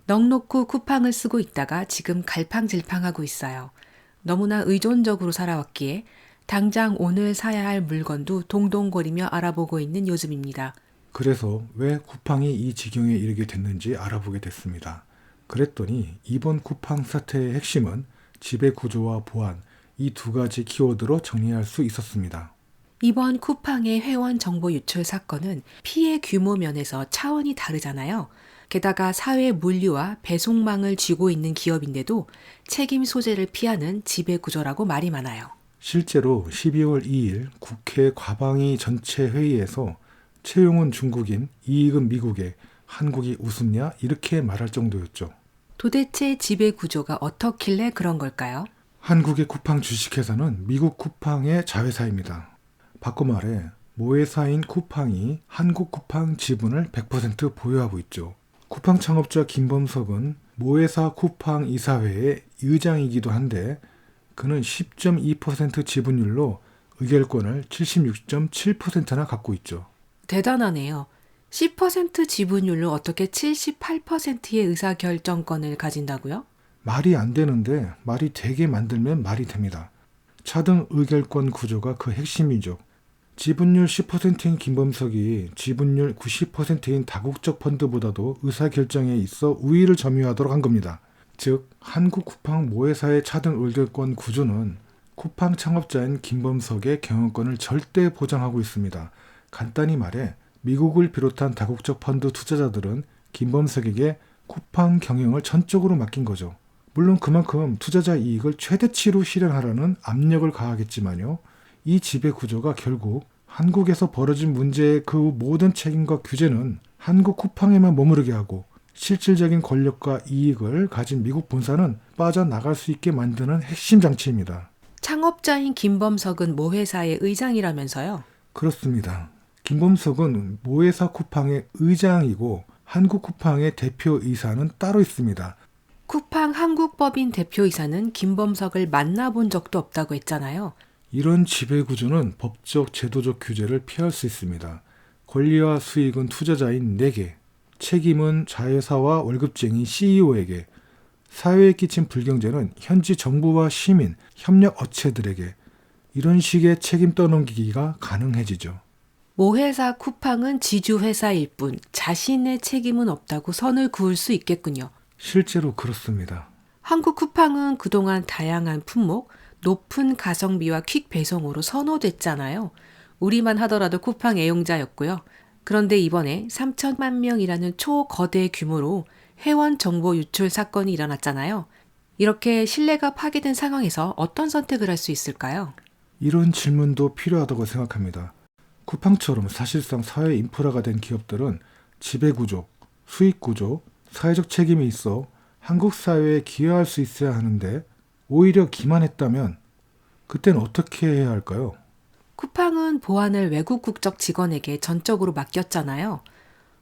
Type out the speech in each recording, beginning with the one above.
넉놓고 쿠팡을 쓰고 있다가 지금 갈팡질팡하고 있어요. 너무나 의존적으로 살아왔기에 당장 오늘 사야 할 물건도 동동거리며 알아보고 있는 요즘입니다. 그래서 왜 쿠팡이 이 지경에 이르게 됐는지 알아보게 됐습니다. 그랬더니 이번 쿠팡 사태의 핵심은 지배 구조와 보안, 이 두 가지 키워드로 정리할 수 있었습니다. 이번 쿠팡의 회원 정보 유출 사건은 피해 규모 면에서 차원이 다르잖아요. 게다가 사회 물류와 배송망을 쥐고 있는 기업인데도 책임 소재를 피하는 지배 구조라고 말이 많아요. 실제로 12월 2일 국회 과방위 전체 회의에서 채용은 중국인, 이익은 미국에, 한국이 우습냐 이렇게 말할 정도였죠. 도대체 지배 구조가 어떻길래 그런 걸까요? 한국의 쿠팡 주식회사는 미국 쿠팡의 자회사입니다. 바꿔 말해 모회사인 쿠팡이 한국 쿠팡 지분을 100% 보유하고 있죠. 쿠팡 창업자 김범석은 모회사 쿠팡 이사회의 의장이기도 한데 그는 10.2% 지분율로 의결권을 76.7%나 갖고 있죠. 대단하네요. 10% 지분율로 어떻게 78%의 의사결정권을 가진다고요? 말이 안 되는데 말이 되게 만들면 말이 됩니다. 차등 의결권 구조가 그 핵심이죠. 지분율 10%인 김범석이 지분율 90%인 다국적 펀드보다도 의사결정에 있어 우위를 점유하도록 한 겁니다. 즉 한국 쿠팡 모회사의 차등 의결권 구조는 쿠팡 창업자인 김범석의 경영권을 절대 보장하고 있습니다. 간단히 말해 미국을 비롯한 다국적 펀드 투자자들은 김범석에게 쿠팡 경영을 전적으로 맡긴 거죠. 물론 그만큼 투자자 이익을 최대치로 실현하라는 압력을 가하겠지만요. 이 지배 구조가 결국 한국에서 벌어진 문제의 그 모든 책임과 규제는 한국 쿠팡에만 머무르게 하고 실질적인 권력과 이익을 가진 미국 본사는 빠져나갈 수 있게 만드는 핵심 장치입니다. 창업자인 김범석은 모 회사의 의장이라면서요? 그렇습니다. 김범석은 모회사 쿠팡의 의장이고 한국 쿠팡의 대표이사는 따로 있습니다. 쿠팡 한국법인 대표이사는 김범석을 만나본 적도 없다고 했잖아요. 이런 지배구조는 법적, 제도적 규제를 피할 수 있습니다. 권리와 수익은 투자자인 내게, 책임은 자회사와 월급쟁이 CEO에게, 사회에 끼친 불경제는 현지 정부와 시민, 협력 업체들에게 이런 식의 책임 떠넘기기가 가능해지죠. 모 회사 쿠팡은 지주회사일 뿐 자신의 책임은 없다고 선을 그을 수 있겠군요. 실제로 그렇습니다. 한국 쿠팡은 그동안 다양한 품목, 높은 가성비와 퀵 배송으로 선호됐잖아요. 우리만 하더라도 쿠팡 애용자였고요. 그런데 이번에 3천만 명이라는 초거대 규모로 회원 정보 유출 사건이 일어났잖아요. 이렇게 신뢰가 파괴된 상황에서 어떤 선택을 할 수 있을까요? 이런 질문도 필요하다고 생각합니다. 쿠팡처럼 사실상 사회 인프라가 된 기업들은 지배구조, 수익구조, 사회적 책임이 있어 한국 사회에 기여할 수 있어야 하는데 오히려 기만했다면 그땐 어떻게 해야 할까요? 쿠팡은 보안을 외국 국적 직원에게 전적으로 맡겼잖아요.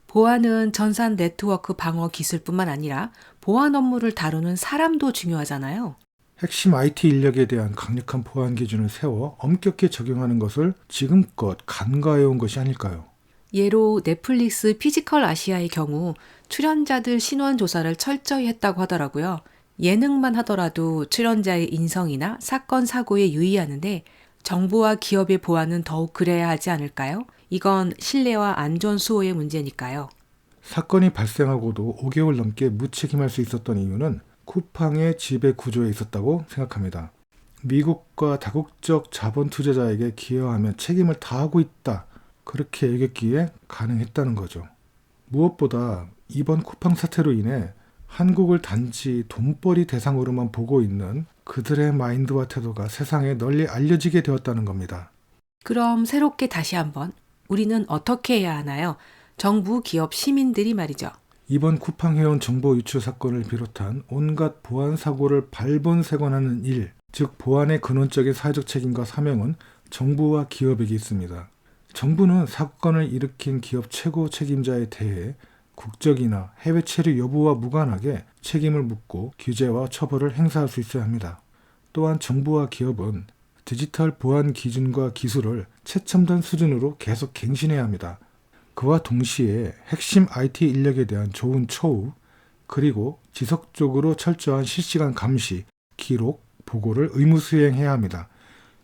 보안은 전산 네트워크 방어 기술뿐만 아니라 보안 업무를 다루는 사람도 중요하잖아요. 핵심 IT 인력에 대한 강력한 보안 기준을 세워 엄격히 적용하는 것을 지금껏 간과해온 것이 아닐까요? 예로 넷플릭스 피지컬 아시아의 경우 출연자들 신원 조사를 철저히 했다고 하더라고요. 예능만 하더라도 출연자의 인성이나 사건 사고에 유의하는데 정부와 기업의 보안은 더욱 그래야 하지 않을까요? 이건 신뢰와 안전 수호의 문제니까요. 사건이 발생하고도 5개월 넘게 무책임할 수 있었던 이유는 쿠팡의 지배 구조에 있었다고 생각합니다. 미국과 다국적 자본 투자자에게 기여하면 책임을 다하고 있다. 그렇게 여겼기에 가능했다는 거죠. 무엇보다 이번 쿠팡 사태로 인해 한국을 단지 돈벌이 대상으로만 보고 있는 그들의 마인드와 태도가 세상에 널리 알려지게 되었다는 겁니다. 그럼 새롭게 다시 한번 우리는 어떻게 해야 하나요? 정부, 기업, 시민들이 말이죠. 이번 쿠팡 회원 정보 유출 사건을 비롯한 온갖 보안 사고를 발본색원하는 일, 즉 보안의 근원적인 사회적 책임과 사명은 정부와 기업에게 있습니다. 정부는 사건을 일으킨 기업 최고 책임자에 대해 국적이나 해외 체류 여부와 무관하게 책임을 묻고 규제와 처벌을 행사할 수 있어야 합니다. 또한 정부와 기업은 디지털 보안 기준과 기술을 최첨단 수준으로 계속 갱신해야 합니다. 그와 동시에 핵심 IT 인력에 대한 좋은 처우, 그리고 지속적으로 철저한 실시간 감시, 기록, 보고를 의무 수행해야 합니다.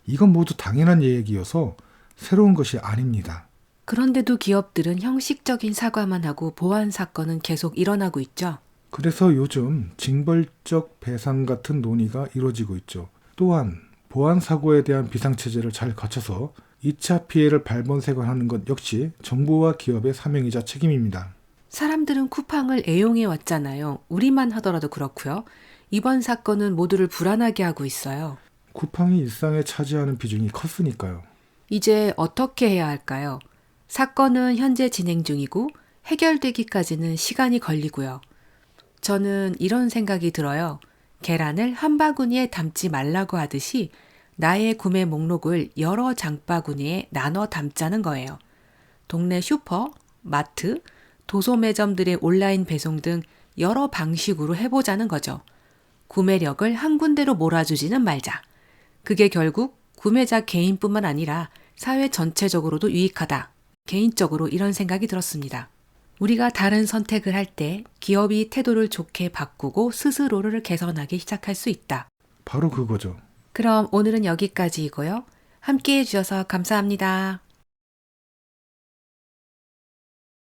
이건 모두 당연한 얘기여서 새로운 것이 아닙니다. 그런데도 기업들은 형식적인 사과만 하고 보안 사건은 계속 일어나고 있죠. 그래서 요즘 징벌적 배상 같은 논의가 이루어지고 있죠. 또한 보안 사고에 대한 비상체제를 잘 갖춰서 2차 피해를 발본색원하는 것 역시 정부와 기업의 사명이자 책임입니다. 사람들은 쿠팡을 애용해 왔잖아요. 우리만 하더라도 그렇고요. 이번 사건은 모두를 불안하게 하고 있어요. 쿠팡이 일상에 차지하는 비중이 컸으니까요. 이제 어떻게 해야 할까요? 사건은 현재 진행 중이고 해결되기까지는 시간이 걸리고요. 저는 이런 생각이 들어요. 계란을 한 바구니에 담지 말라고 하듯이 나의 구매 목록을 여러 장바구니에 나눠 담자는 거예요. 동네 슈퍼, 마트, 도소 매점들의 온라인 배송 등 여러 방식으로 해보자는 거죠. 구매력을 한 군데로 몰아주지는 말자. 그게 결국 구매자 개인뿐만 아니라 사회 전체적으로도 유익하다. 개인적으로 이런 생각이 들었습니다. 우리가 다른 선택을 할 때 기업이 태도를 좋게 바꾸고 스스로를 개선하기 시작할 수 있다. 바로 그거죠. 그럼 오늘은 여기까지이고요. 함께 해주셔서 감사합니다.